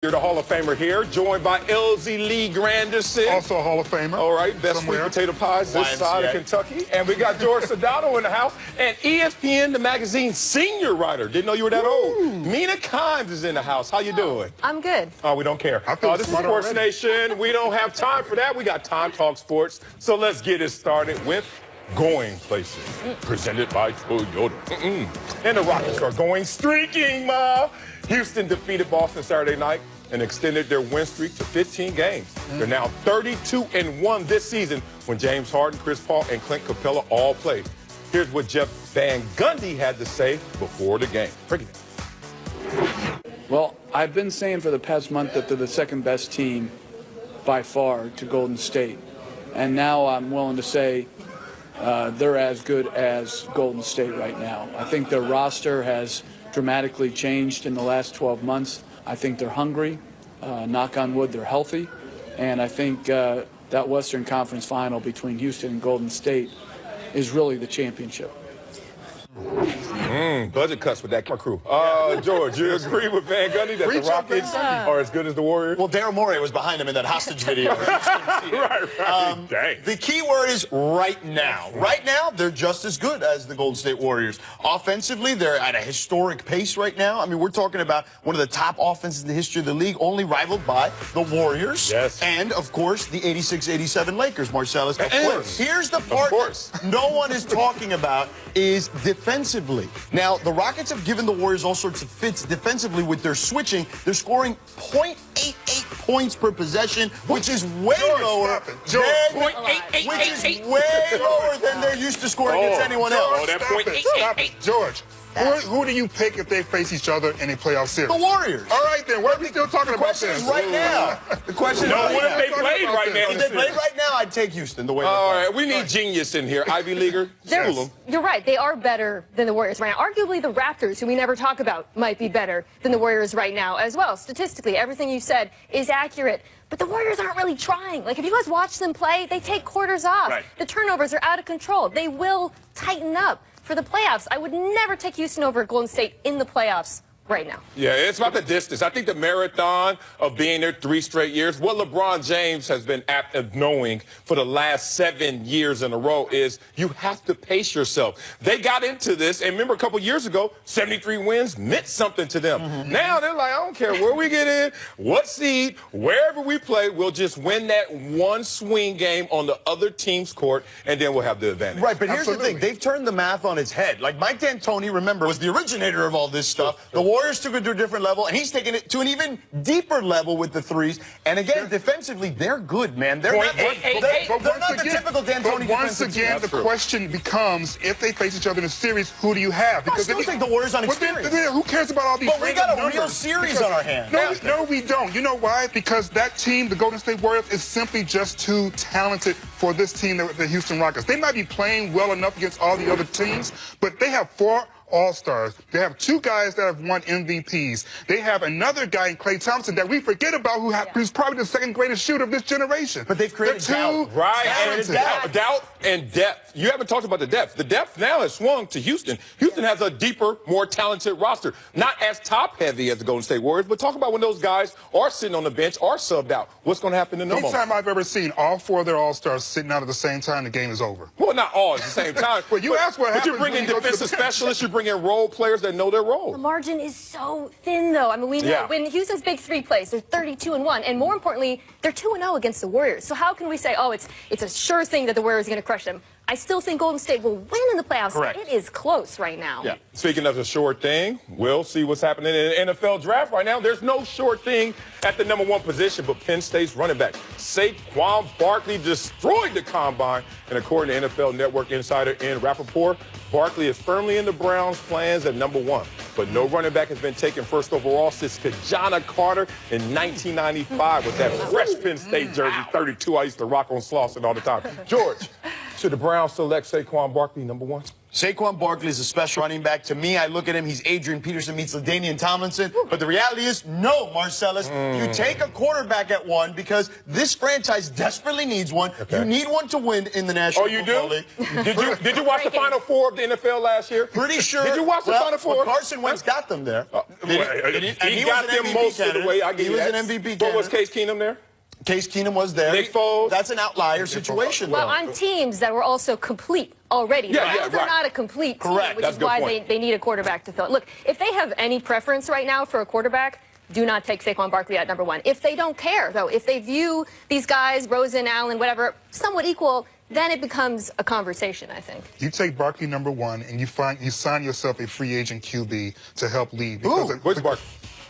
You're the Hall of Famer here, joined by LZ Lee Granderson. Also a Hall of Famer. All right, best somewhere. sweet potato pies this side of Kentucky. And we got George Sedano in the house. And ESPN, the magazine senior writer. Didn't know you were that old. Mina Kimes is in the house. How you doing? I'm good. Oh, we don't care. This is Sports Nation. We don't have time for that. We got Time Talk Sports. So let's get it started with Going Places, presented by Toyota. And the Rockets are going streaking, Ma. Houston defeated Boston Saturday night and extended their win streak to 15 games. They're now 32-1 this season when James Harden, Chris Paul, and Clint Capella all played. Here's what Jeff Van Gundy had to say before the game. Break it down. Well, I've been saying for the past month that they're the second best team by far to Golden State. And now I'm willing to say they're as good as Golden State right now. I think their roster has dramatically changed in the last 12 months. I think they're hungry. Knock on wood, they're healthy. And I think that Western Conference final between Houston and Golden State is really the championship. Budget cuts with that crew. George, you agree with Van Gundy that the Rockets are as good as the Warriors? Well, Daryl Morey was behind him in that hostage video. right. Dang. The key word is right now. Right now, they're just as good as the Golden State Warriors. Offensively, they're at a historic pace right now. I mean, we're talking about one of the top offenses in the history of the league, only rivaled by the Warriors. Yes. And, of course, the 86-87 Lakers, Marcellus. Of course. Here's the part no one is talking about is defensively. Now, the Rockets have given the Warriors all sorts of fits defensively with their switching. They're scoring .88 points per possession, which is way lower than they're used to scoring against anyone else. Stop it. George, who do you pick if they face each other in a playoff series? The Warriors. All right, then. Why are we still talking about this? Right now. The question is what if they played right now? If they played right now, I'd take Houston the way they're All playing. right, we need genius in here. Ivy Leaguer, school them. You're right. They are better than the Warriors right now. Arguably, the Raptors, who we never talk about, might be better than the Warriors right now as well. Statistically, everything you said is accurate. But the Warriors aren't really trying. Like, if you guys watch them play, they take quarters off. Right. The turnovers are out of control. They will tighten up for the playoffs. I would never take Houston over Golden State in the playoffs right now. Yeah, it's about the distance. I think the marathon of being there 3 straight years, what LeBron James has been apt of knowing for the last 7 years in a row is you have to pace yourself. They got into this, and remember a couple years ago, 73 wins meant something to them. Now they're like, I don't care where we get in, what seed, wherever we play, we'll just win that one swing game on the other team's court, and then we'll have the advantage. Right, but here's the thing. They've turned the math on its head. Like Mike D'Antoni, remember, was the originator of all this stuff. The Warriors took it to a different level, and he's taken it to an even deeper level with the threes. And again, defensively, they're good, man. They're not the typical D'Antoni defensive team. Once again, the question becomes, if they face each other in a series, who do you have? Because I still think the Warriors on experience. Who cares about all these But we got a real series on our hands. No, we don't. You know why? Because that team, the Golden State Warriors, is simply just too talented for this team, the Houston Rockets. They might be playing well enough against all the other teams, but they have 4 All-Stars. They have 2 guys that have won MVPs. They have another guy in Klay Thompson that we forget about who's probably the second greatest shooter of this generation. But they've created doubt. Right, and doubt and depth. You haven't talked about the depth. The depth now has swung to Houston. Houston has a deeper, more talented roster. Not as top-heavy as the Golden State Warriors, but talk about when those guys are sitting on the bench or subbed out. What's going to happen in the moment? Anytime I've ever seen all 4 of their All-Stars sitting out at the same time, the game is over. Well, not all at the same time. Well, you asked what happens. But you bring in defensive specialists, you bring in role players that know their role. The margin is so thin, though. I mean, we know when Houston's big 3 plays, they're 32-1, and more importantly, they're 2-0 against the Warriors. So how can we say, oh, it's a sure thing that the Warriors are going to crush them? I still think Golden State will win in the playoffs. Correct. It is close right now. Yeah. Speaking of the short thing, we'll see what's happening in the NFL draft right now. There's no short thing at the #1 position, but Penn State's running back Saquon Barkley destroyed the combine, and according to NFL Network insider Ian Rappaport, Barkley is firmly in the Browns' plans at #1. But no running back has been taken first overall since Kajana Carter in 1995 with that fresh Penn State jersey, 32 I used to rock on Slauson all the time. George, should the Browns select Saquon Barkley #1? Saquon Barkley is a special running back. To me, I look at him, he's Adrian Peterson meets LaDainian Tomlinson. But the reality is, no, Marcellus. You take a quarterback at 1 because this franchise desperately needs one. Okay. You need one to win in the National Football League. Did you watch the Final Four of the NFL last year? Pretty sure. Did you watch the Final Four? Well, Carson Wentz got them there. He got them most of the way. I give He you was that. an MVP But was candidate. Case Keenum there? Case Keenum was there. Nick Foles. That's an outlier situation, Well, though. on teams that were also complete already. Yeah, the Browns are right. not a complete team, Correct. which That's is a good why point. they need a quarterback to fill it. Look, if they have any preference right now for a quarterback, do not take Saquon Barkley at number 1. If they don't care, though, if they view these guys, Rosen, Allen, whatever, somewhat equal, then it becomes a conversation, I think. You take Barkley number 1, and you sign yourself a free agent QB to help lead. Because Where's Barkley?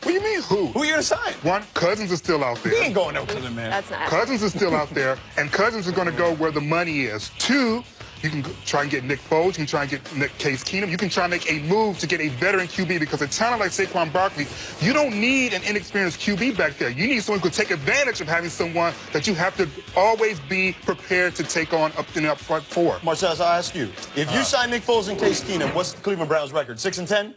What do you mean, who? Who are you going to sign? One, Cousins is still out there. He ain't going no to the man. That's not. Cousins is still out there, and Cousins is going to go where the money is. 2, you can try and get Nick Foles. You can try and get Case Keenum. You can try and make a move to get a veteran QB because a talent like Saquon Barkley, you don't need an inexperienced QB back there. You need someone who can take advantage of having someone that you have to always be prepared to take on up in the up front for. Marcellus, I'll ask you. If you sign Nick Foles and Case Keenum, what's the Cleveland Browns record? 6-10?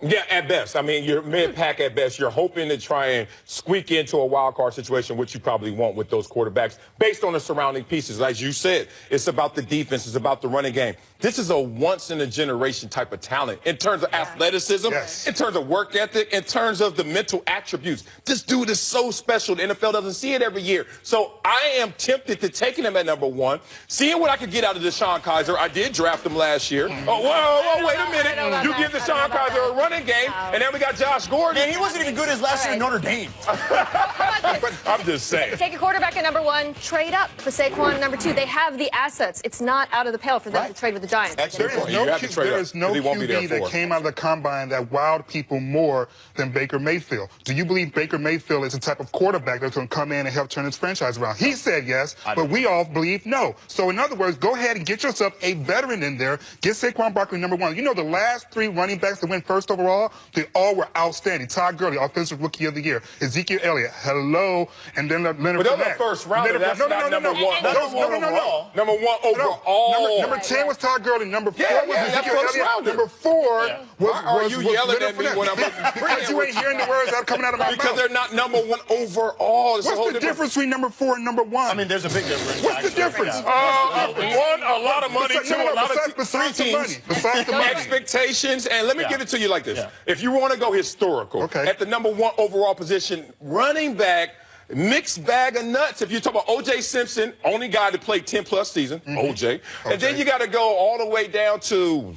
Yeah, at best. I mean, you're mid-pack at best. You're hoping to try and squeak into a wild card situation, which you probably won't with those quarterbacks, based on the surrounding pieces. As you said, it's about the defense. It's about the running game. This is a once-in-a-generation type of talent in terms of athleticism, in terms of work ethic, in terms of the mental attributes. This dude is so special. The NFL doesn't see it every year. So I am tempted to taking him at number 1, seeing what I could get out of Deshaun Kaiser. I did draft him last year. Oh, whoa, wait a minute. You give Deshaun Kaiser a running game, and then we got Josh Gordon. And he wasn't even good his last year at Notre Dame. But I'm just saying. Take a quarterback at number 1, trade up for Saquon at number 2. They have the assets. It's not out of the pale for them to trade with the Giants. Excellent point. There You have to trade is up, no 'cause he won't be there QB that for. came out of the combine that wowed people more than Baker Mayfield. Do you believe Baker Mayfield is the type of quarterback that's going to come in and help turn his franchise around? He said yes, but we all believe no. So in other words, go ahead and get yourself a veteran in there. Get Saquon Barkley number 1. You know the last 3 running backs that went first overall, they all were outstanding. Todd Gurley, Offensive Rookie of the Year. Ezekiel Elliott, hello, and then Leonard But those Fournette. are first rounder. That's not number 1. That's No. Number 1 overall. Number 10 was Todd Gurley. Number 4 was that's Ezekiel first Elliott. rounder. Number 4 was Why are you yelling Leonard at me Fournette. when I'm Because you ain't hearing the words that are coming out of my Because mouth. they're not number 1 overall. It's a whole What's the difference between number 4 and number 1? I mean, there's a big difference. what's the difference? 1, a lot of money. 2, a lot of besides the teams. money. Besides the money. Expectations, and let me give it to you like this. If you want to go historical, at the number 1 overall position, running back, mixed bag of nuts. If you talk about O.J. Simpson, only guy to play 10-plus season, O.J. And then you got to go all the way down to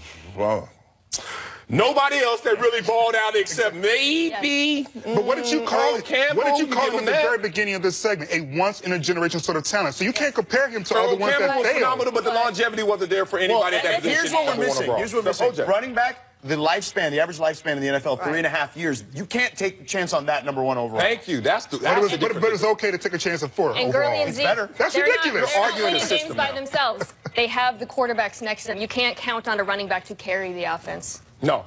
nobody else that really balled out except maybe. But what did you call it? Campbell, What did you call give him at the that. very beginning of this segment? A once-in-a-generation sort of talent. So you can't compare him to all the Earl ones Campbell that was failed. phenomenal, but the longevity wasn't there for anybody at that position. Here's what we're missing. Here's what we're missing. OJ. Running back, the lifespan, the average lifespan in the NFL, 3.5 years. You can't take a chance on that number 1 overall. Thank you. That's the But difference. it's okay to take a chance at 4 And overall. Gurley and Zeke, better. That's they're ridiculous. They're not Arguing winning the games system by now. themselves. They have the quarterbacks next to them. You can't count on a running back to carry the offense. No.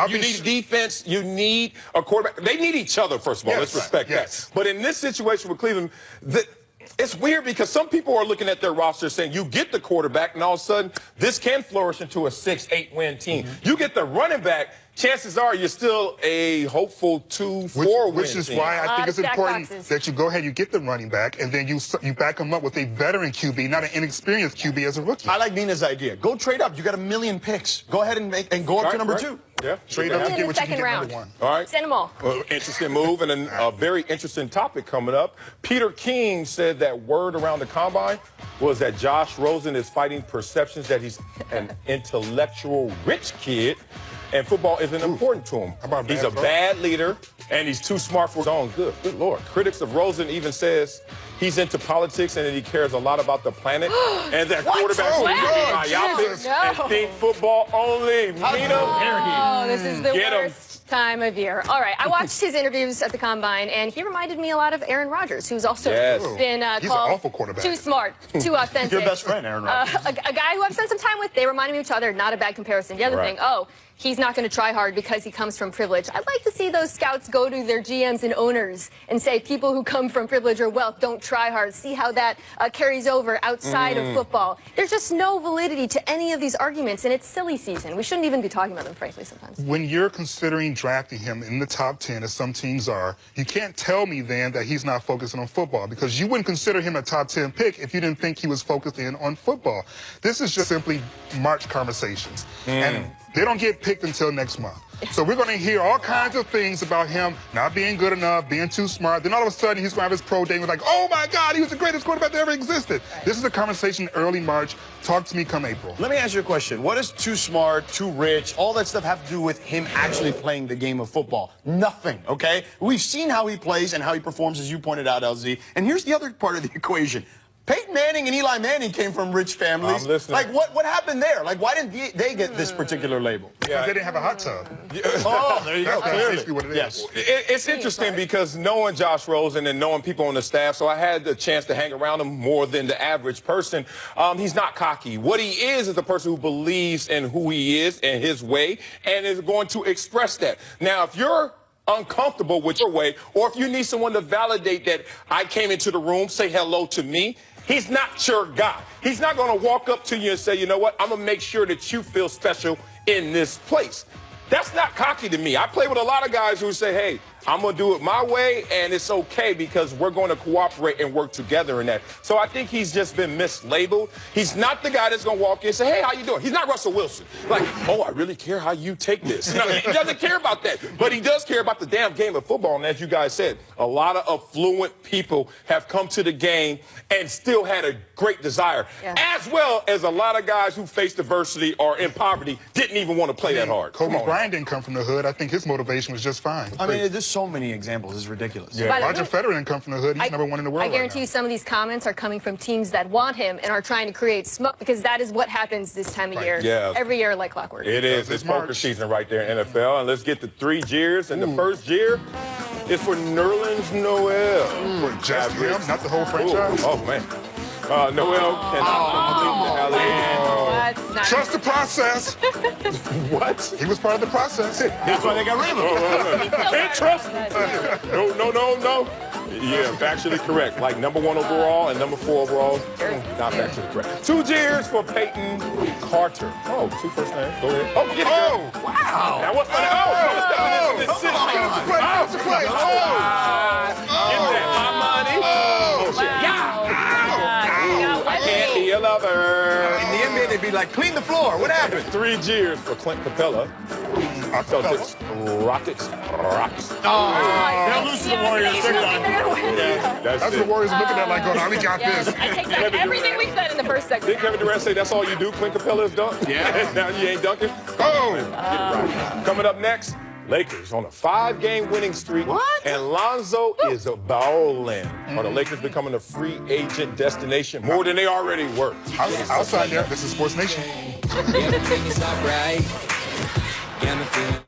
You need defense. You need a quarterback. They need each other, first of all. Yes, Let's respect yes. that. But in this situation with Cleveland, it's weird because some people are looking at their roster saying you get the quarterback, and all of a sudden this can flourish into a 6-8 win team. You get the running back, chances are you're still a hopeful 2-4 win Which is team. why I think it's Stack important boxes. that you go ahead, you get the running back, and then you back him up with a veteran QB, not an inexperienced QB as a rookie. I like Nina's idea. Go trade up. You got 1 million picks. Go ahead and go up to number 2. Yeah. Trade Maybe up to in get the what you can second get round. number 1. All right. Send them all. Interesting move and a very interesting topic coming up. Peter King said that word around the combine was that Josh Rosen is fighting perceptions that he's an intellectual rich kid and football isn't important to him. about He's bad a talk? bad leader and he's too smart for his own good. Good Lord. Critics of Rosen even says he's into politics and that he cares a lot of the planet and that quarterbacks Oh, need to Lord, be myopic Jesus. and think football only. Oh, this is the Get 'em. worst time of year. All right, I watched his interviews at the Combine, and he reminded me a lot of Aaron Rodgers, who's also Yes. been He's called an awful quarterback. too smart, too authentic. Your best friend, Aaron Rodgers. A guy who I've spent some time with, they reminded me of each other. Not a bad comparison. The other Right. thing, he's not going to try hard because he comes from privilege. I'd like to see those scouts go to their GMs and owners and say people who come from privilege or wealth don't try hard. See how that carries over outside of football. There's just no validity to any of these arguments, and it's silly season. We shouldn't even be talking about them, frankly, sometimes. When you're considering drafting him in the top 10, as some teams are, you can't tell me then that he's not focusing on football, because you wouldn't consider him a top 10 pick if you didn't think he was focused in on football. This is just simply March conversations. And they don't get picked until next month. So we're going to hear all kinds of things about him not being good enough, being too smart. Then all of a sudden he's going to have his pro day and we're like, oh my God, he was the greatest quarterback that ever existed. This is a conversation early March. Talk to me come April. Let me ask you a question. What does too smart, too rich, all that stuff have to do with him actually playing the game of football? Nothing, okay? We've seen how he plays and how he performs, as you pointed out, LZ. And here's the other part of the equation. Peyton Manning and Eli Manning came from rich families. I'm listening. Like, what happened there? Like, why didn't they get this particular label? Because they didn't have a hot tub. Oh, there you go. That's basically what it is. Yes. It's interesting because knowing Josh Rosen and knowing people on the staff, so I had the chance to hang around him more than the average person. He's not cocky. What he is a person who believes in who he is and his way and is going to express that. Now, if you're uncomfortable with your way, or if you need someone to validate that I came into the room, say hello to me, he's not your guy. He's not going to walk up to you and say, you know what, I'm going to make sure that you feel special in this place. That's not cocky to me. I play with a lot of guys who say, hey, I'm going to do it my way, and it's okay because we're going to cooperate and work together in that. So I think he's just been mislabeled. He's not the guy that's going to walk in and say, hey, how you doing? He's not Russell Wilson. Like, oh, I really care how you take this. No, he doesn't care about that. But he does care about the damn game of football. And as you guys said, a lot of affluent people have come to the game and still had a great desire, as well as a lot of guys who faced adversity or in poverty didn't even want to play that hard. Kobe Bryant didn't come from the hood. I think his motivation was just fine. I mean, there's so many examples. It's ridiculous. Yeah, Roger Federer didn't come from the hood. He's number one in the world. I guarantee you some of these comments are coming from teams that want him and are trying to create smoke, because that is what happens this time of year. Yeah. Every year like clockwork. It is. It's poker season right there in NFL. And let's get the 3 jeers. And the first jeer is for Nerlens Noel. Just him, not the whole franchise. Oh, man. Noel cannot complete the That's not Trust the process. What? He was part of the process. That's why they got rid of him. Can't trust him. No. Yeah, factually correct. Like number 1 overall and number 4 overall. Not factually correct. 2 jeers for Peyton Carter. Oh, 2 first names. Go ahead. Oh, get it. Oh, Wow. Now what's funny? Oh, it's stepping into this situation. Get that. My money. Oh, shit. I can't be a lover. In the NBA, they'd be like, clean the floor. What happened? 3 jeers for Clint Capella. Celtics, Rockets. They'll lose to the Warriors. They're done. That's That's it. the Warriors looking at like, going, we got Yes, this. I take back everything we said in the first segment. Did Kevin Durant say that's all you do? Clint Capella is dunk? Yeah. Now you ain't dunking? Oh. Get it right. Coming up next, Lakers on a 5-game winning streak. What? And Lonzo is balling. Are the Lakers becoming a free agent destination more than they already were? Outside there, this is Sports Nation. Yeah, the thing is not right. Yeah, I'm feeling.